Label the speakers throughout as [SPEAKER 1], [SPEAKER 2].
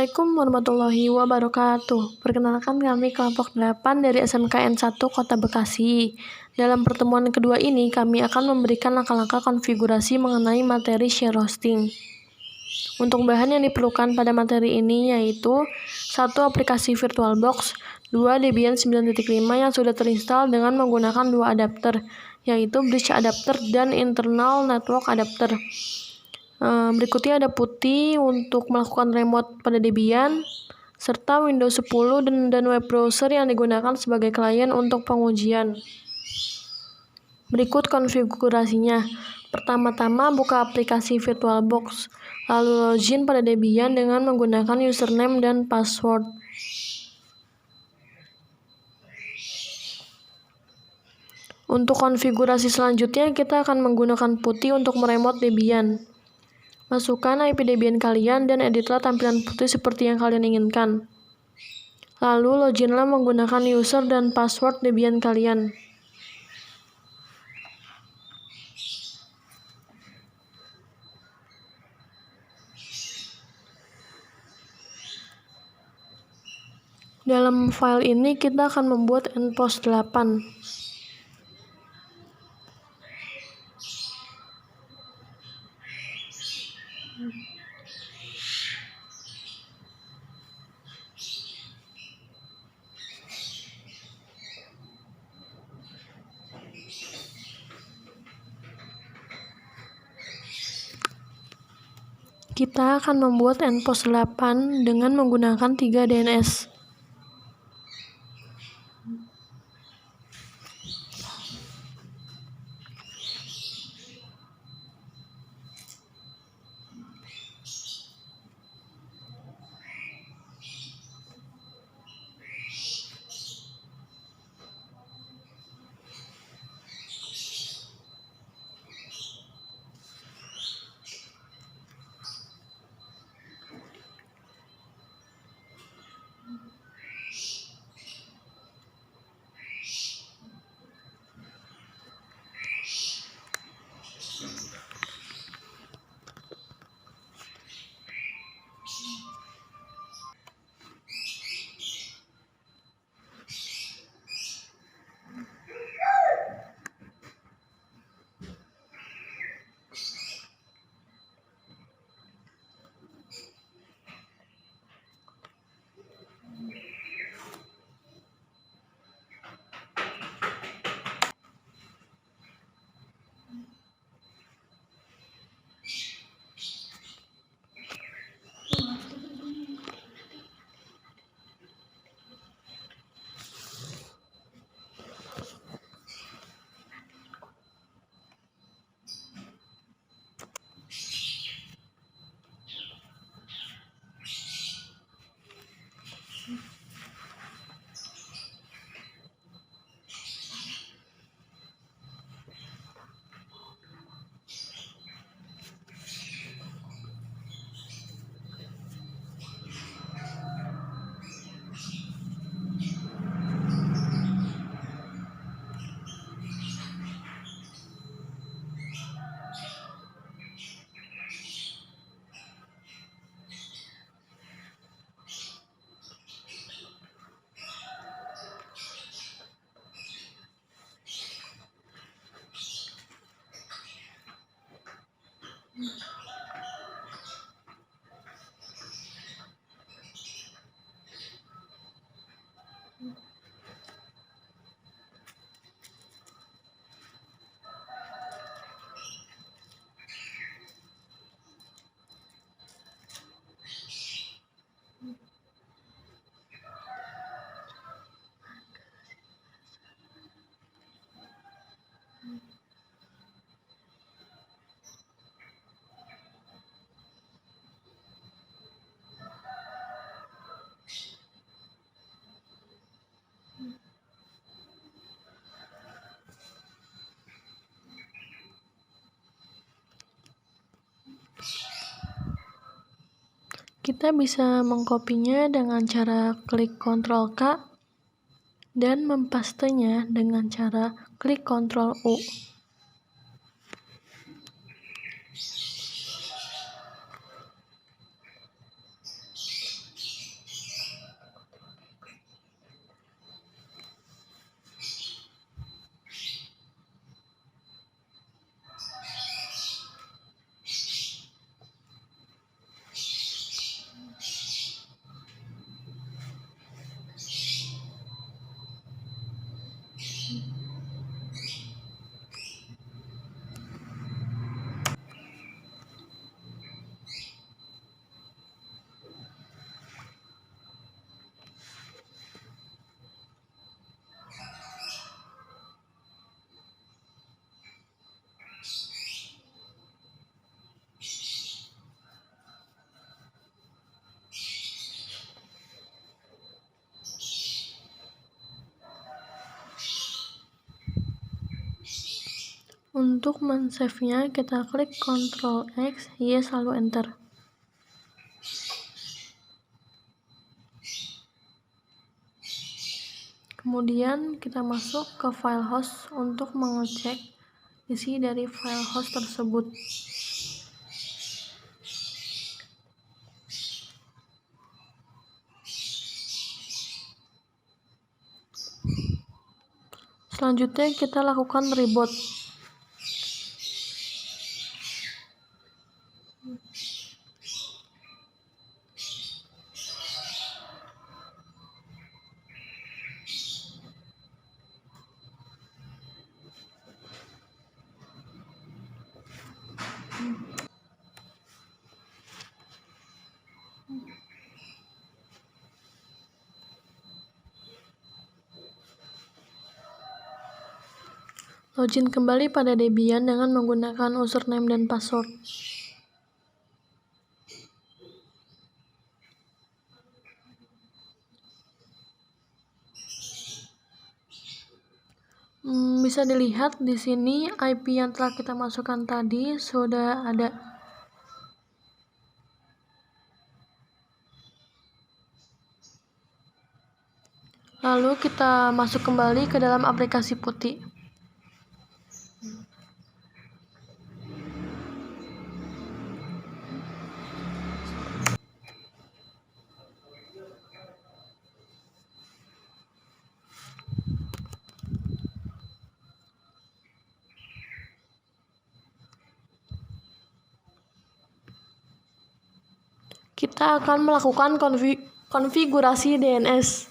[SPEAKER 1] Assalamualaikum warahmatullahi wabarakatuh. Perkenalkan kami kelompok 8 dari SMKN 1 Kota Bekasi. Dalam pertemuan kedua ini, kami akan memberikan langkah-langkah konfigurasi mengenai materi share hosting. Untuk bahan yang diperlukan pada materi ini yaitu 1. Aplikasi VirtualBox, 2. Debian 9.5 yang sudah terinstall dengan menggunakan 2 adapter, yaitu Bridge Adapter dan Internal Network Adapter. Berikutnya ada PuTTY untuk melakukan remote pada Debian, serta Windows 10 dan web browser yang digunakan sebagai klien untuk pengujian. Berikut konfigurasinya. Pertama-tama buka aplikasi VirtualBox, lalu login pada Debian dengan menggunakan username dan password. Untuk konfigurasi selanjutnya, kita akan menggunakan PuTTY untuk meremote Debian. Masukkan IP Debian kalian dan editlah tampilan PuTTY seperti yang kalian inginkan. Lalu loginlah menggunakan user dan password Debian kalian. Dalam file ini kita akan membuat npost 8. Kita akan membuat npost 8 dengan menggunakan 3 DNS. Kita bisa mengkopinya dengan cara klik Ctrl K dan mempastenya dengan cara klik Ctrl U. Untuk men-save-nya kita klik Ctrl X, Y lalu enter. Kemudian kita masuk ke file host untuk mengecek isi dari file host tersebut. Selanjutnya kita lakukan reboot. Login kembali pada Debian dengan menggunakan username dan password. Bisa dilihat di sini IP yang telah kita masukkan tadi sudah ada. Lalu kita masuk kembali ke dalam aplikasi Putih. Kita akan melakukan konfigurasi DNS.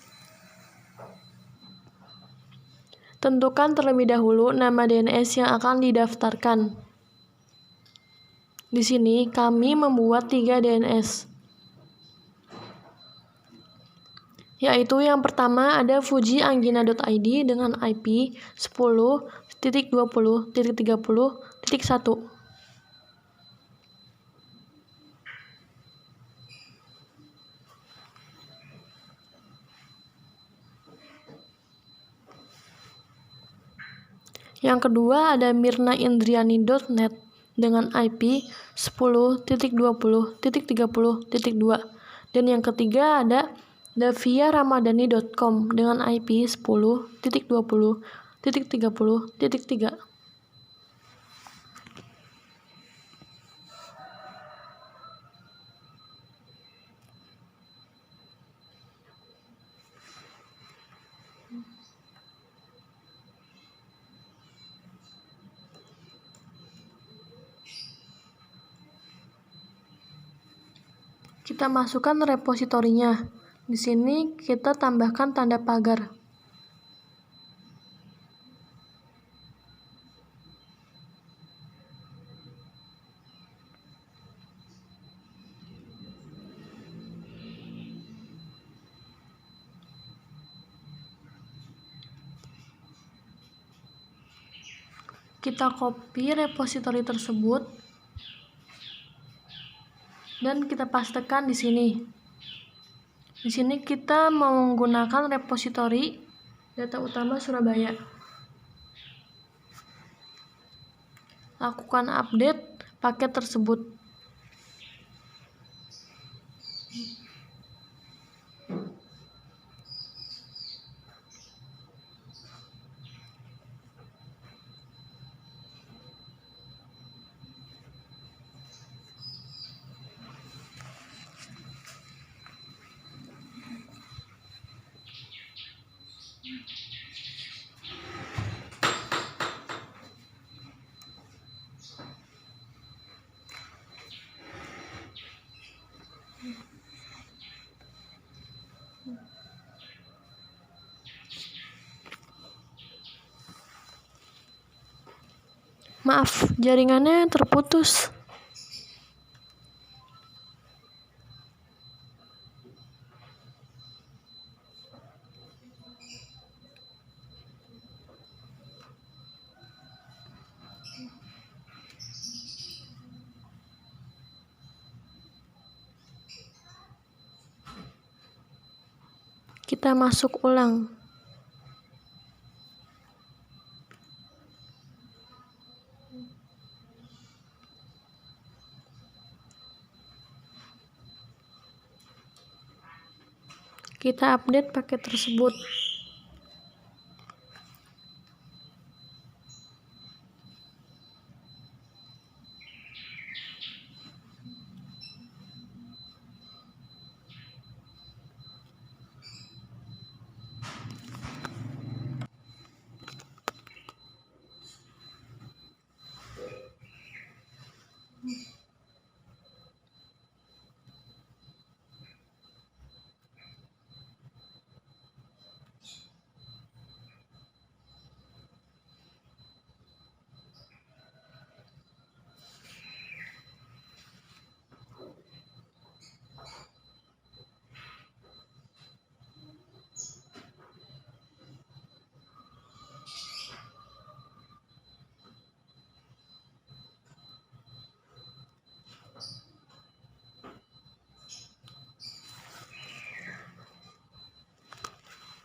[SPEAKER 1] Tentukan terlebih dahulu nama DNS yang akan didaftarkan. Di sini kami membuat 3 DNS. Yaitu yang pertama ada fujianggina.id dengan IP 10.20.30.1. Yang kedua ada mirnaindriani.net dengan IP 10.20.30.2. Dan yang ketiga ada daviaramadhani.com dengan IP 10.20.30.3. Kita masukkan repositorinya. Di sini kita tambahkan tanda pagar. Kita copy repositori tersebut dan kita pastekan di sini. Di sini kita menggunakan repositori data utama Surabaya. Lakukan update paket tersebut. Maaf, jaringannya terputus. Kita masuk ulang. Kita update paket tersebut.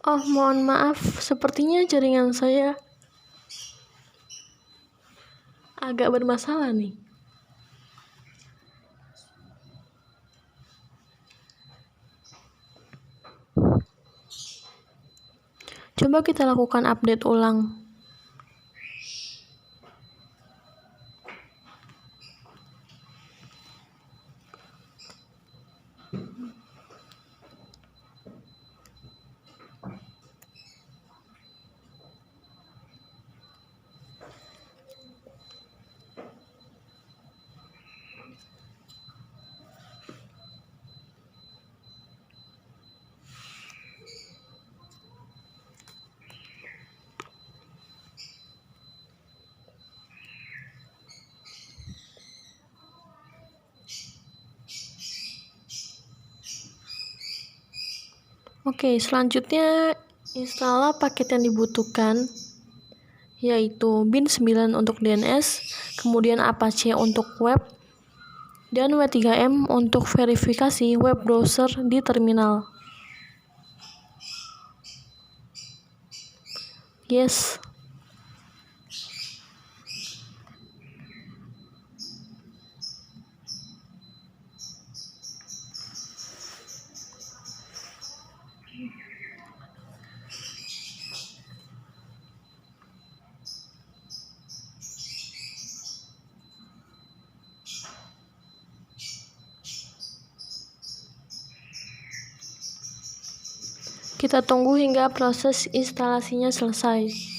[SPEAKER 1] Oh, mohon maaf, sepertinya jaringan saya agak bermasalah nih. Coba kita lakukan update ulang. Oke, selanjutnya install paket yang dibutuhkan, yaitu bin 9 untuk DNS, kemudian Apache untuk web, dan W3M untuk verifikasi web browser di terminal. Yes. Kita tunggu hingga proses instalasinya selesai.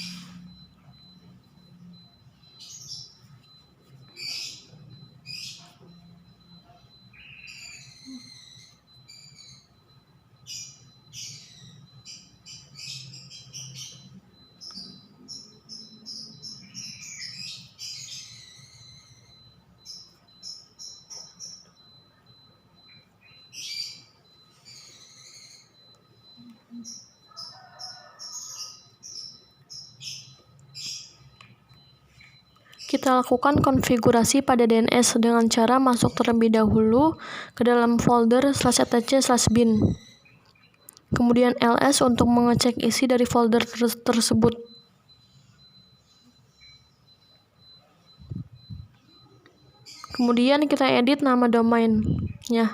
[SPEAKER 1] Kita lakukan konfigurasi pada DNS dengan cara masuk terlebih dahulu ke dalam folder /etc/bin. Kemudian ls untuk mengecek isi dari folder tersebut. Kemudian kita edit nama domainnya.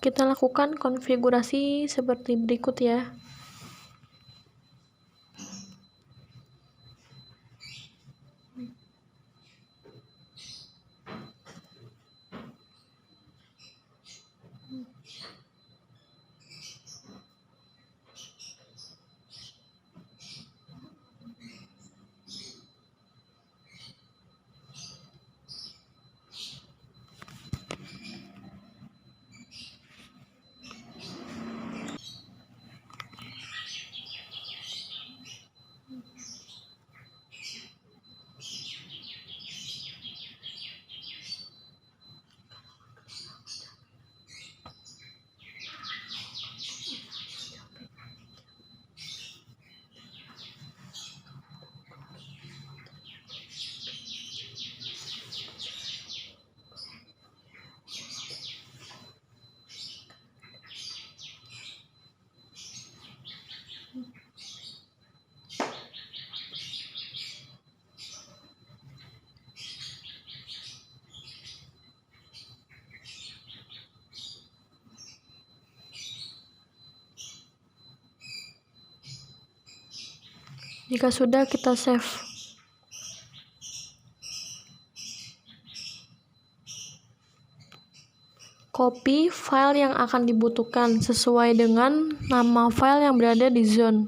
[SPEAKER 1] Kita lakukan konfigurasi seperti berikut ya. Jika sudah, kita save. Copy file yang akan dibutuhkan sesuai dengan nama file yang berada di zone.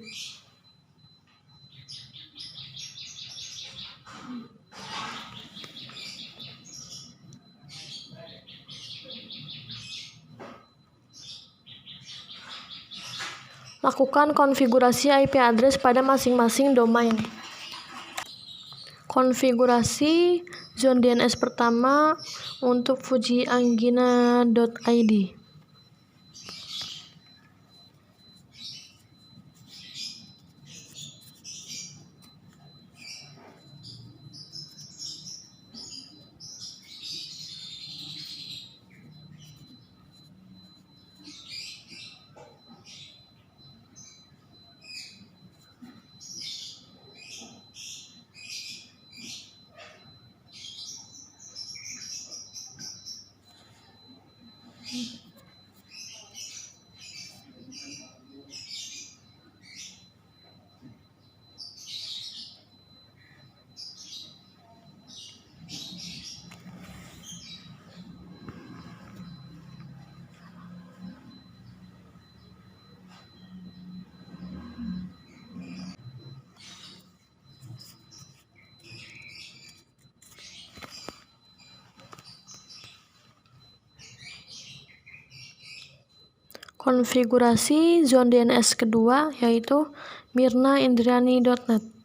[SPEAKER 1] Lakukan konfigurasi IP address pada masing-masing domain. Konfigurasi zone DNS pertama untuk fujianggina.id. Konfigurasi zone DNS kedua yaitu mirnaindriani.net.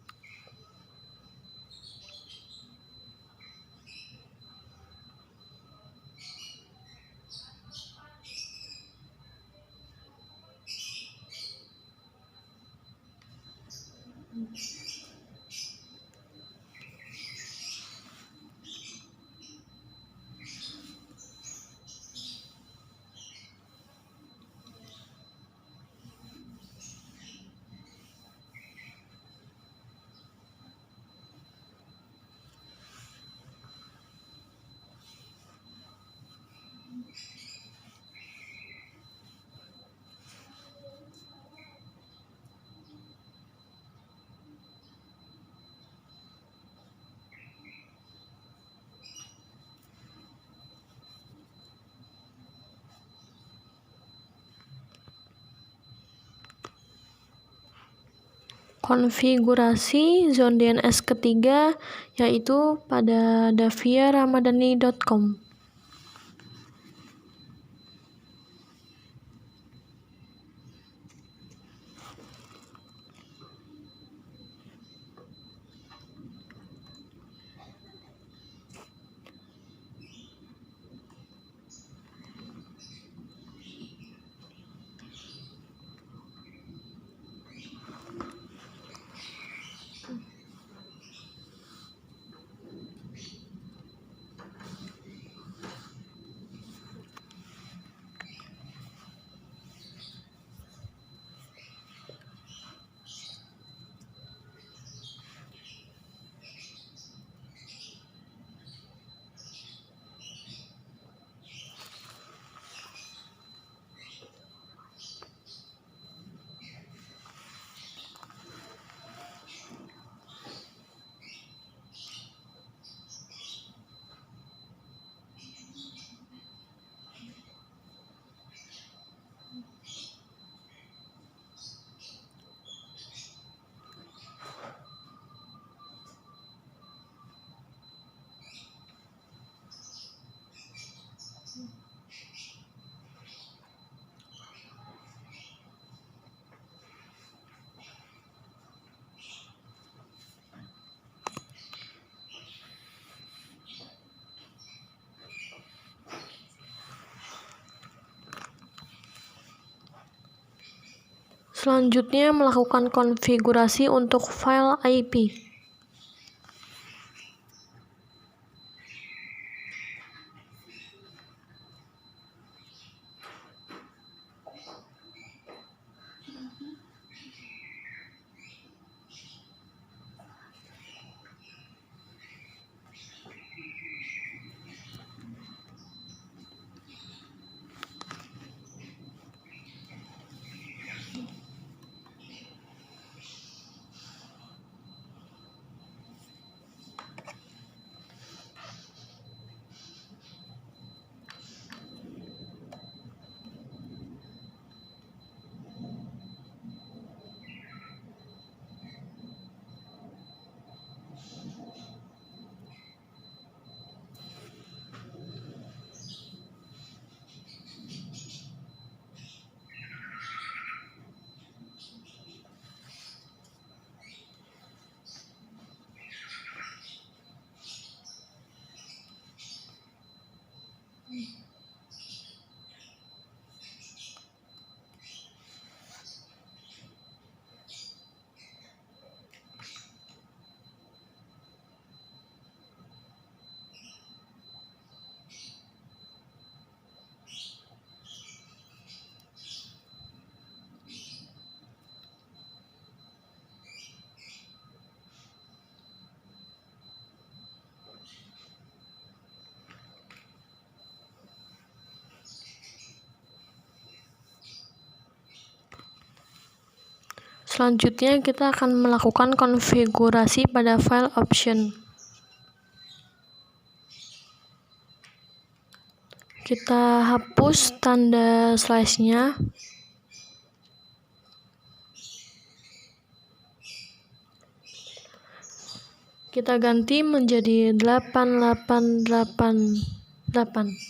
[SPEAKER 1] Konfigurasi zone DNS ketiga yaitu pada daviaramadhani.com. Selanjutnya, melakukan konfigurasi untuk file IP. Selanjutnya, kita akan melakukan konfigurasi pada file option. Kita hapus tanda slash-nya. Kita ganti menjadi 8888.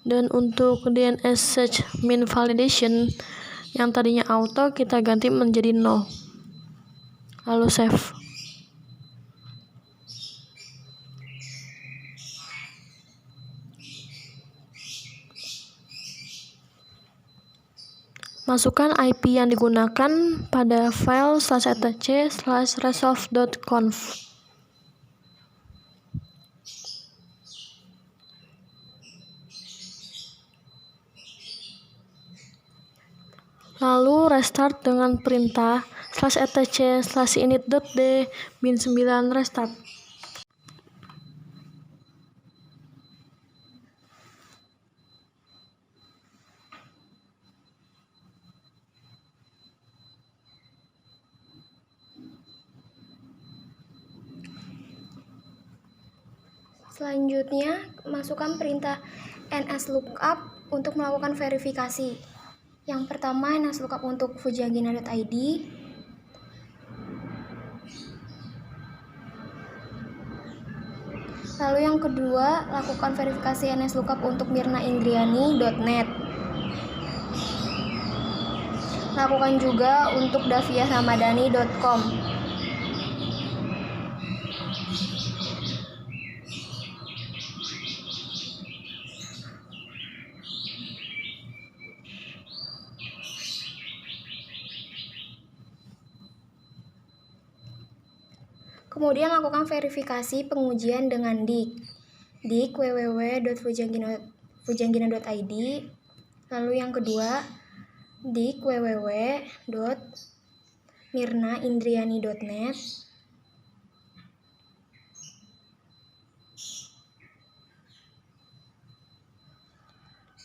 [SPEAKER 1] Dan untuk DNS search min validation yang tadinya auto, kita ganti menjadi no. Lalu save. Masukkan IP yang digunakan pada file /etc/resolve.conf. Lalu restart dengan perintah /etc/init.d bin9 restart.
[SPEAKER 2] Selanjutnya, masukkan perintah nslookup untuk melakukan verifikasi. Yang pertama, nslookup untuk fujiangina.id. Lalu yang kedua, lakukan verifikasi nslookup untuk mirnaindriani.net. Lakukan juga untuk daviahramadhani.com. Kemudian lakukan verifikasi pengujian dengan dik www.fujiangina.id. Lalu yang kedua, dik www.mirnaindriani.net.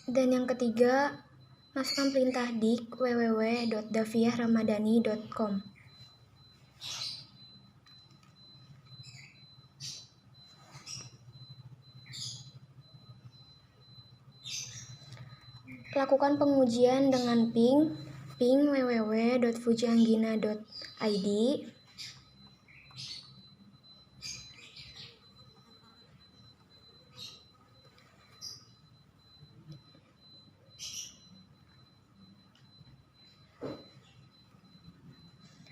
[SPEAKER 2] Dan yang ketiga, masukkan perintah dik www.daviahramadhani.com. Lakukan pengujian dengan ping www.fujianggina.id.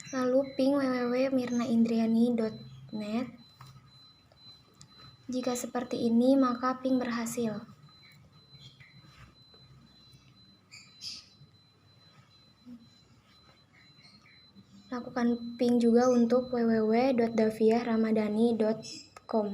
[SPEAKER 2] Lalu ping www.mirnaindriani.net. Jika seperti ini, maka ping berhasil. Lakukan ping juga untuk www.daviahramadhani.com.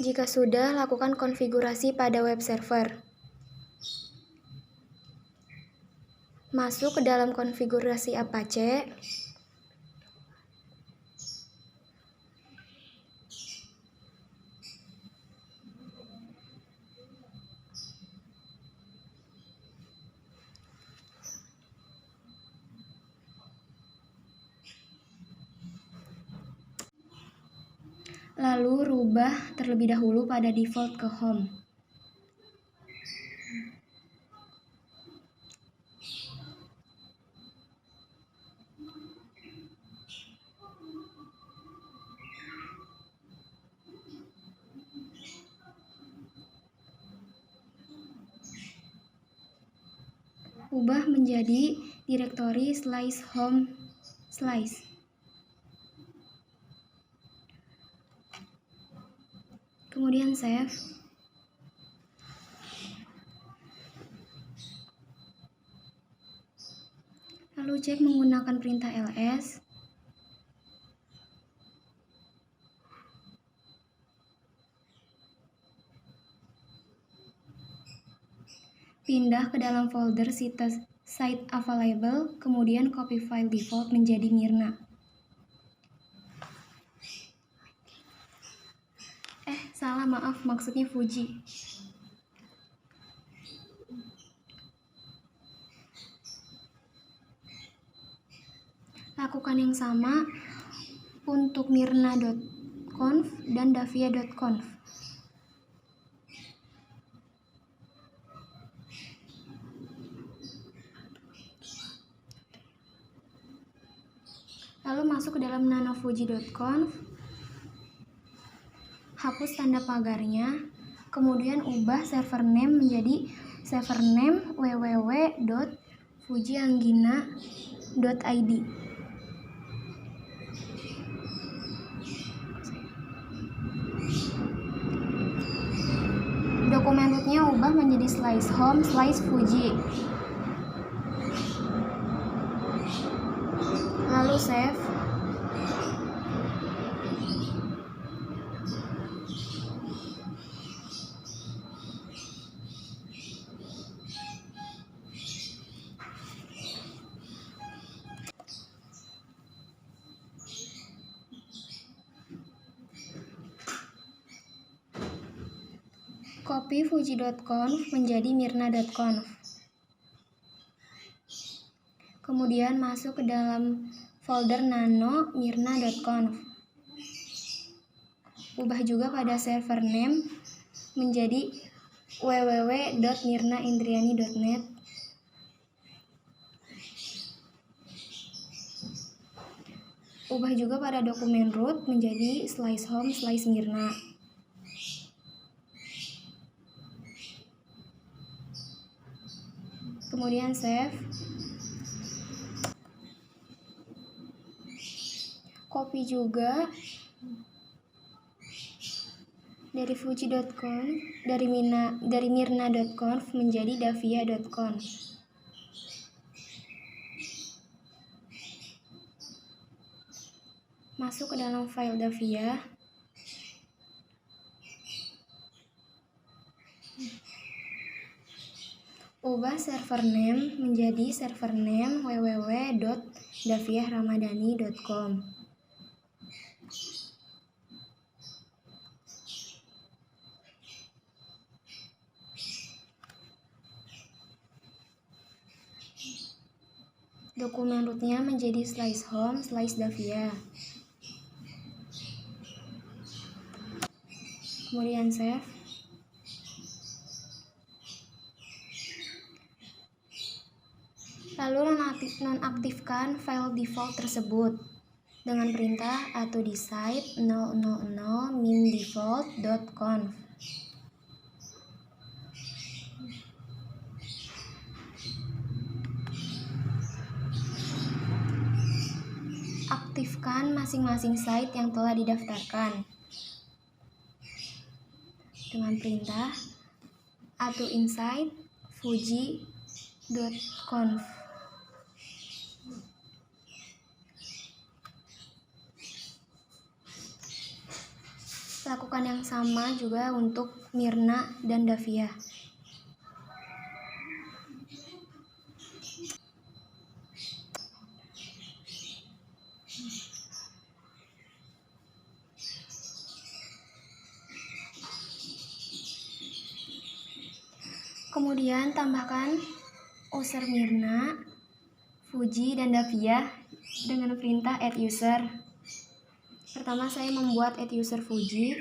[SPEAKER 2] Jika sudah, lakukan konfigurasi pada web server. Masuk ke dalam konfigurasi Apache. Lalu rubah terlebih dahulu pada default ke home. Ubah menjadi direktori slice home slice. Kemudian save. Lalu cek menggunakan perintah ls. Pindah ke dalam folder site available, kemudian copy file default menjadi Mirna. Salah, maaf, maksudnya Fuji. Lakukan yang sama untuk mirna.conf dan davia.conf. Lalu masuk ke dalam nanofuji.conf, hapus tanda pagarnya, kemudian ubah server name menjadi server name www.fujianggina.id. Dokumen rootnya ubah menjadi slice home slice fuji. Lalu save. Copy fuji.conf menjadi mirna.conf. Kemudian masuk ke dalam folder nano mirna.conf. Ubah juga pada server name menjadi www.mirnaindriani.net. Ubah juga pada dokumen root menjadi slice home slice mirna. Kemudian save. Copy juga dari fuji.conf, dari mirna.conf menjadi davia.conf. Masuk ke dalam file davia. Ubah server name menjadi server name www.daviahramadhani.com. Dokumen rootnya menjadi slice home slice davia. Kemudian save. Lalu nonaktifkan file default tersebut dengan perintah atau di site 000 mindefault.conf. Aktifkan tambahkan masing-masing site yang telah didaftarkan dengan perintah add inside fuji.conf. Lakukan yang sama juga untuk Mirna dan Davia. Kemudian tambahkan user Mirna, Fuji, dan Davia dengan perintah add user. Pertama saya membuat add user Fuji.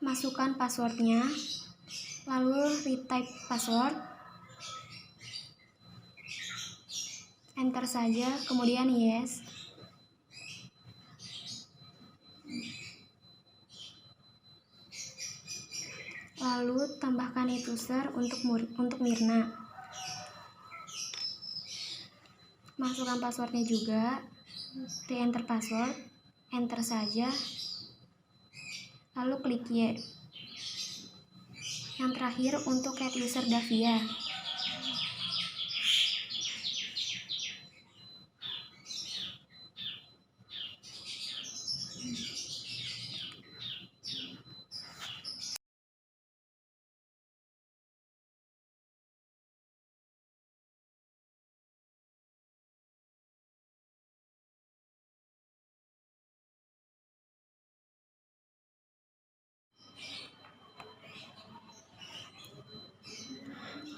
[SPEAKER 2] Masukkan passwordnya, lalu retype password, enter saja, kemudian yes. Lalu tambahkan add user untuk Mirna. Masukkan passwordnya juga, re-enter password, enter saja, lalu klik Y. Yang terakhir untuk add user Davia.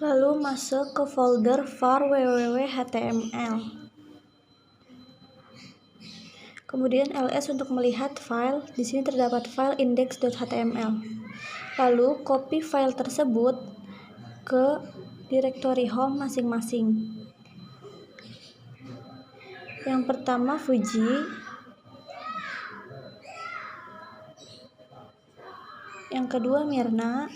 [SPEAKER 1] Lalu masuk ke folder var www.html. Kemudian ls untuk melihat file. Di sini terdapat file index.html. Lalu copy file tersebut ke directory home masing-masing. Yang pertama Fuji, yang kedua Mirna,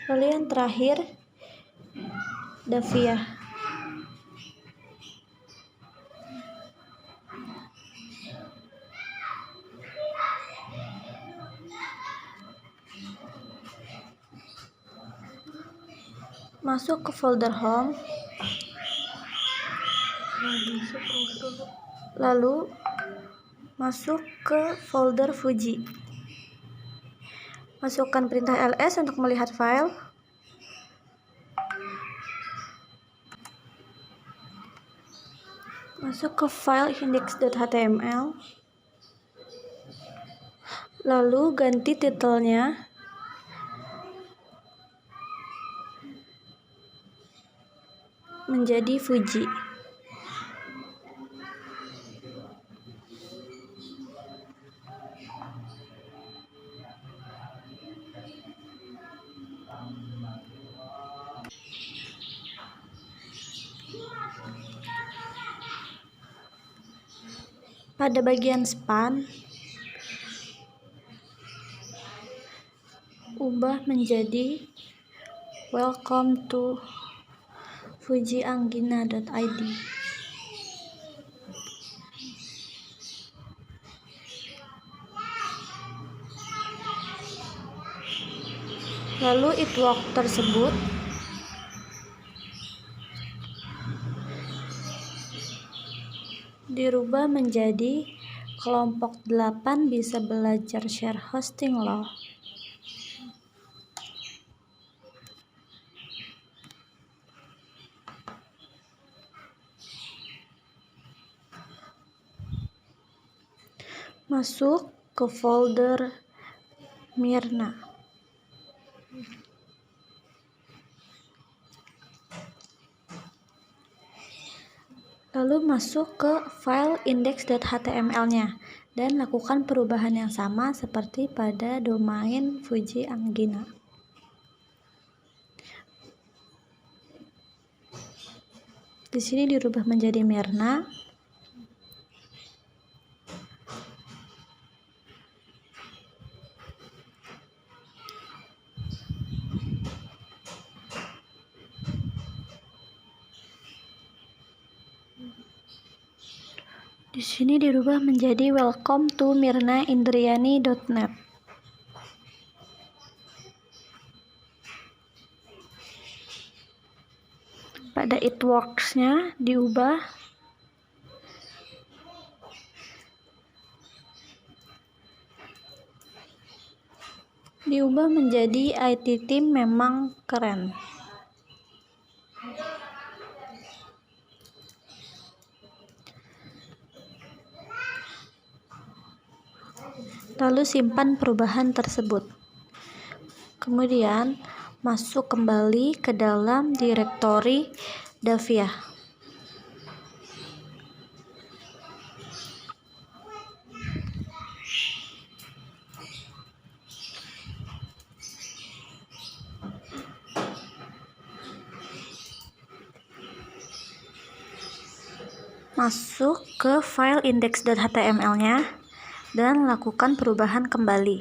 [SPEAKER 1] lalu yang terakhir Davia. Masuk ke folder home, lalu masuk ke folder Fuji. Masukkan perintah ls untuk melihat file. Masuk ke file index.html. Lalu ganti titelnya menjadi Fuji. Pada bagian span, ubah menjadi welcome to fujianggina.id. Lalu itwork tersebut dirubah menjadi kelompok 8 bisa belajar share hosting loh. Masuk ke folder Mirna. Lalu masuk ke file index.html-nya dan lakukan perubahan yang sama seperti pada domain Fuji Anggina. Di sini dirubah menjadi Mirna.
[SPEAKER 3] Di sini dirubah menjadi welcome to mirnaindriani.net. Pada it works-nya diubah menjadi IT team memang keren. Lalu simpan perubahan tersebut. Kemudian masuk kembali ke dalam direktori Davia. Masuk ke file index.html-nya dan lakukan perubahan kembali.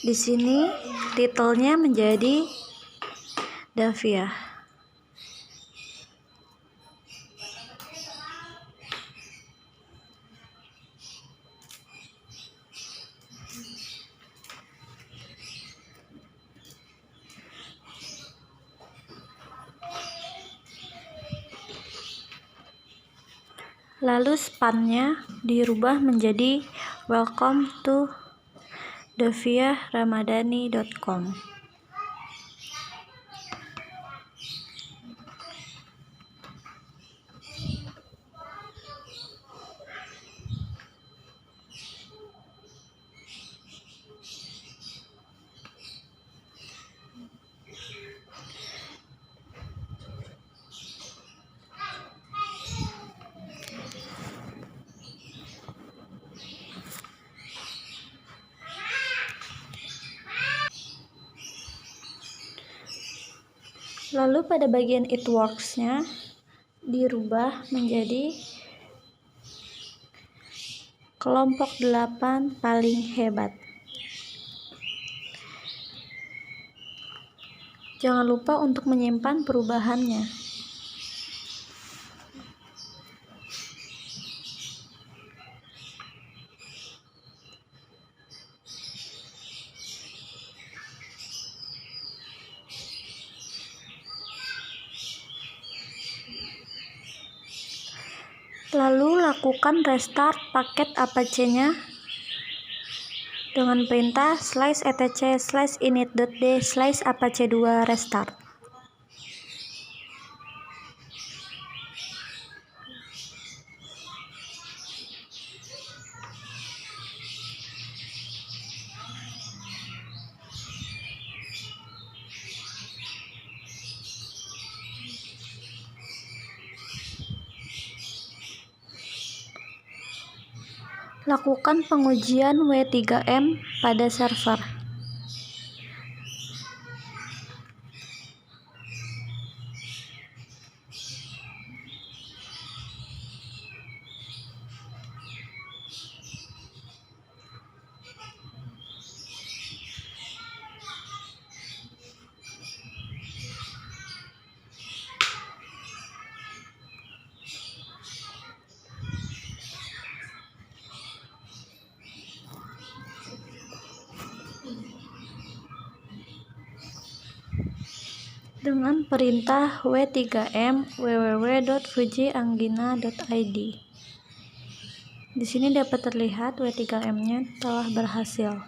[SPEAKER 3] Di sini title-nya menjadi Davia. Lalu span-nya dirubah menjadi welcome to daviaramadhani.com. Lalu pada bagian it works-nya dirubah menjadi kelompok 8 paling hebat. Jangan lupa untuk menyimpan perubahannya. Lalu lakukan restart paket Apache-nya dengan perintah /etc/init.d/apache2 restart. Lakukan pengujian W3M pada server. Dengan perintah w3m www.fujianggina.id. Di sini dapat terlihat W3M-nya telah berhasil.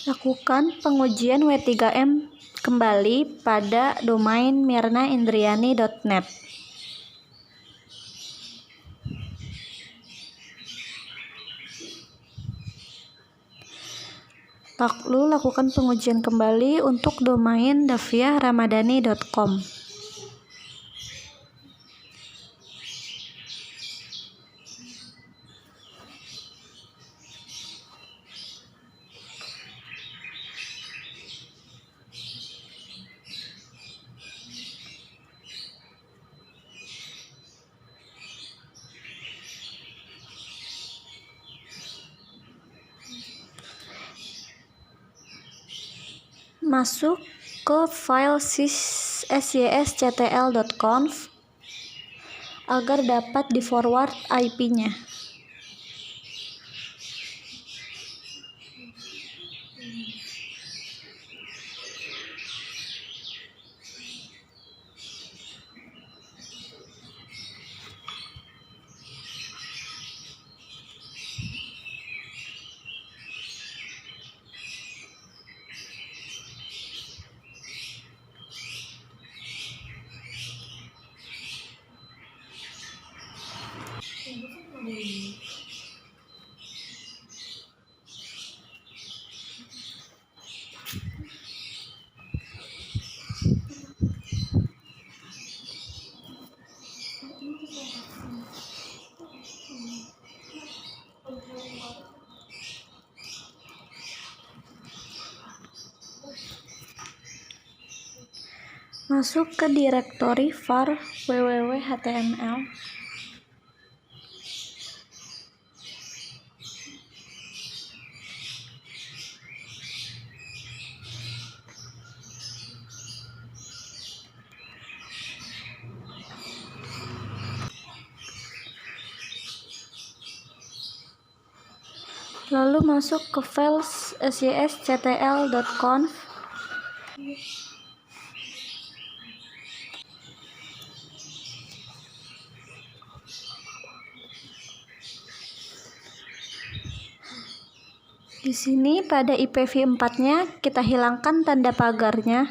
[SPEAKER 3] Lakukan pengujian W3M kembali pada domain mirnaindriani.net. Lalu lakukan pengujian kembali untuk domain daviaramadhani.com. masuk ke file sysctl.conf agar dapat di-forward IP-nya. Masuk ke direktori var www.html. Lalu masuk ke file sysctl.conf. Di sini pada IPv4-nya kita hilangkan tanda pagarnya.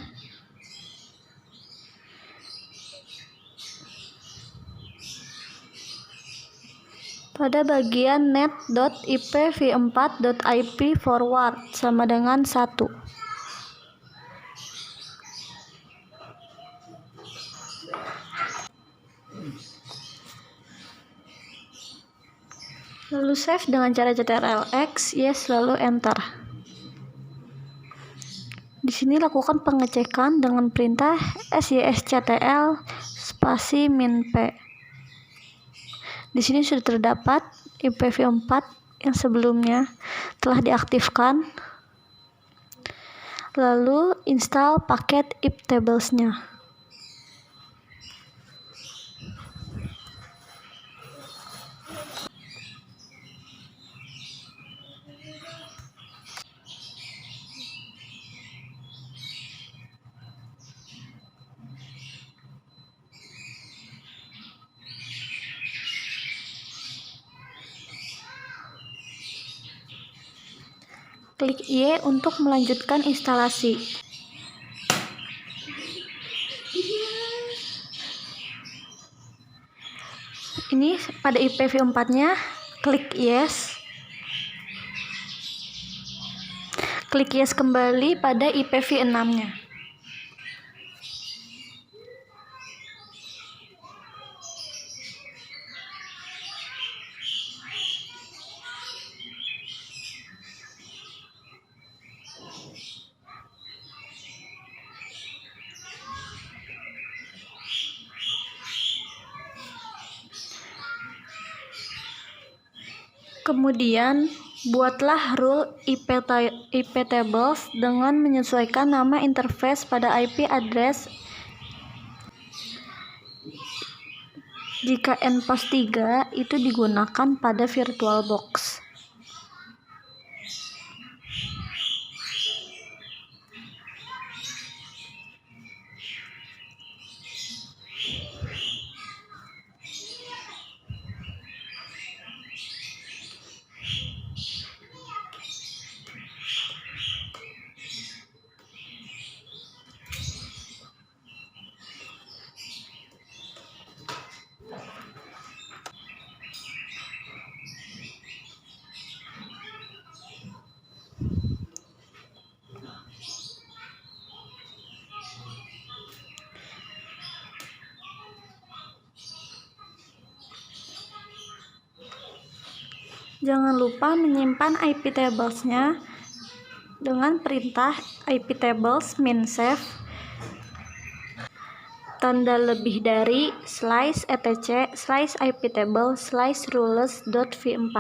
[SPEAKER 3] Pada bagian net.ipv4.ip forward sama dengan 1. Lalu save dengan cara Ctrl+X, yes, lalu enter. Di sini lakukan pengecekan dengan perintah sysctl -p. Di sini sudah terdapat IPv4 yang sebelumnya telah diaktifkan. Lalu install paket iptables-nya. Klik Y untuk melanjutkan instalasi. Ini pada IPv4-nya, klik yes. Klik yes kembali pada IPv6-nya. Kemudian, buatlah rule iptables dengan menyesuaikan nama interface pada IP address jika npost 3 itu digunakan pada VirtualBox. Jangan lupa menyimpan iptables-nya dengan perintah iptables -save tanda lebih dari /etc/iptable/rules.v4.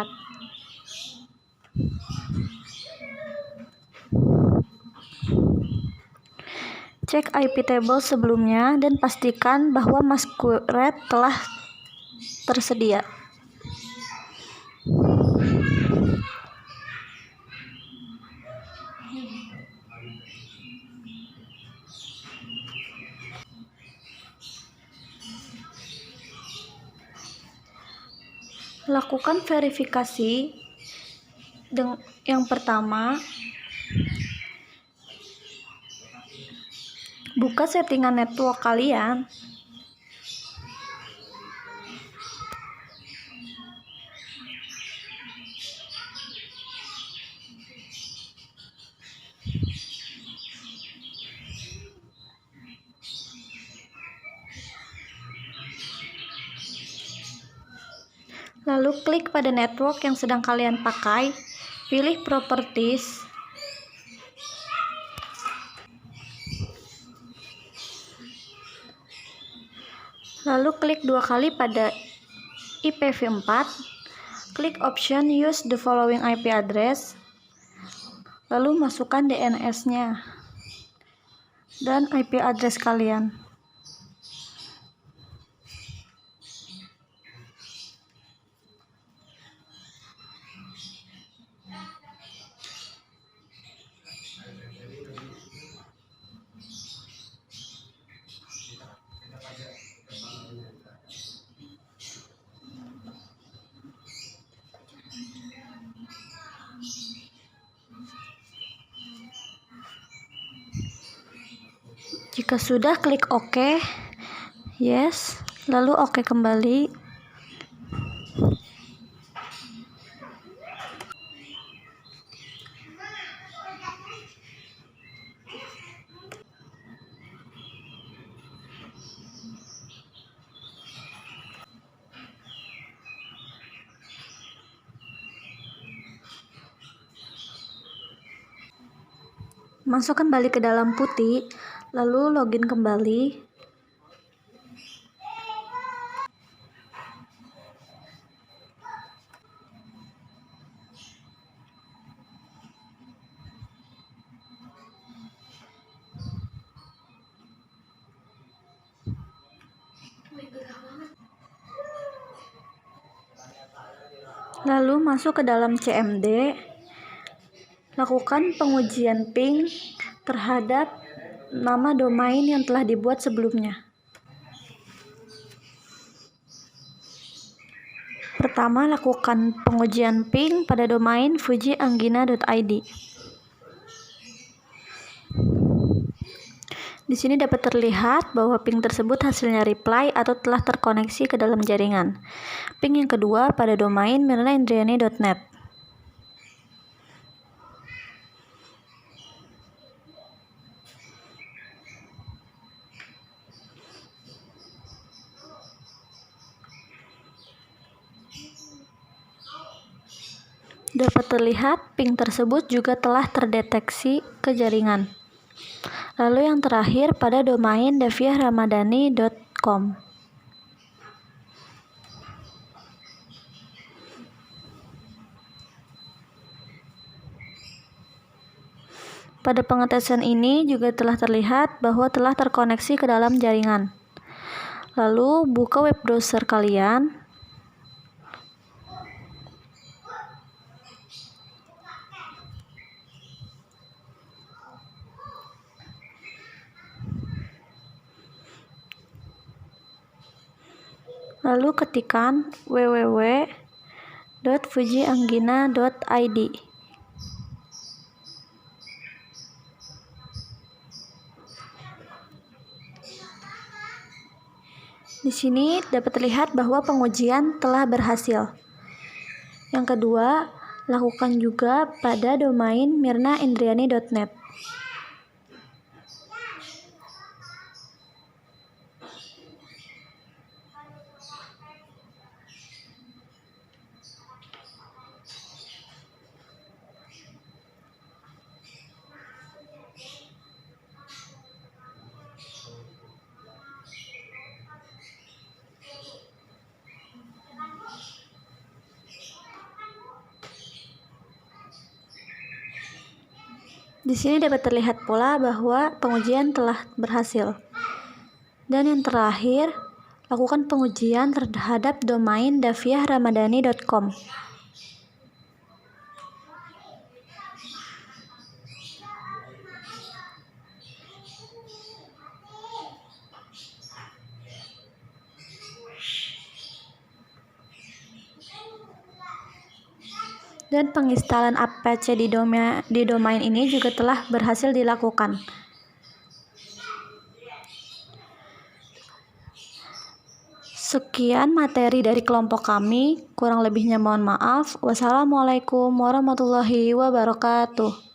[SPEAKER 3] Cek IP table sebelumnya dan pastikan bahwa masquerade telah tersedia. Lakukan verifikasi yang pertama. Buka settingan network kalian. Lalu klik pada network yang sedang kalian pakai, pilih Properties, lalu klik 2 kali pada IPv4, klik option Use the following IP address, lalu masukkan DNS-nya dan IP address kalian. Jika sudah, klik OK, yes, lalu OK kembali. Masuk kembali ke dalam putih, lalu login kembali. Lalu masuk ke dalam CMD. Lakukan pengujian ping terhadap nama domain yang telah dibuat sebelumnya. Pertama, lakukan pengujian ping pada domain fujianggina.id. Di sini dapat terlihat bahwa ping tersebut hasilnya reply atau telah terkoneksi ke dalam jaringan. Ping yang kedua pada domain mirnaindriani.net. Dapat terlihat ping tersebut juga telah terdeteksi ke jaringan. Lalu yang terakhir pada domain daviahramadhani.com. Pada pengetesan ini juga telah terlihat bahwa telah terkoneksi ke dalam jaringan. Lalu buka web browser kalian. Lalu ketikkan www.fujianggina.id. Di sini dapat terlihat bahwa pengujian telah berhasil. Yang kedua, lakukan juga pada domain mirnaindriani.net. Di sini dapat terlihat pula bahwa pengujian telah berhasil. Dan yang terakhir, lakukan pengujian terhadap domain daviahramadhani.com. Dan penginstalan APC di domain ini juga telah berhasil dilakukan. Sekian materi dari kelompok kami, kurang lebihnya mohon maaf. Wassalamualaikum warahmatullahi wabarakatuh.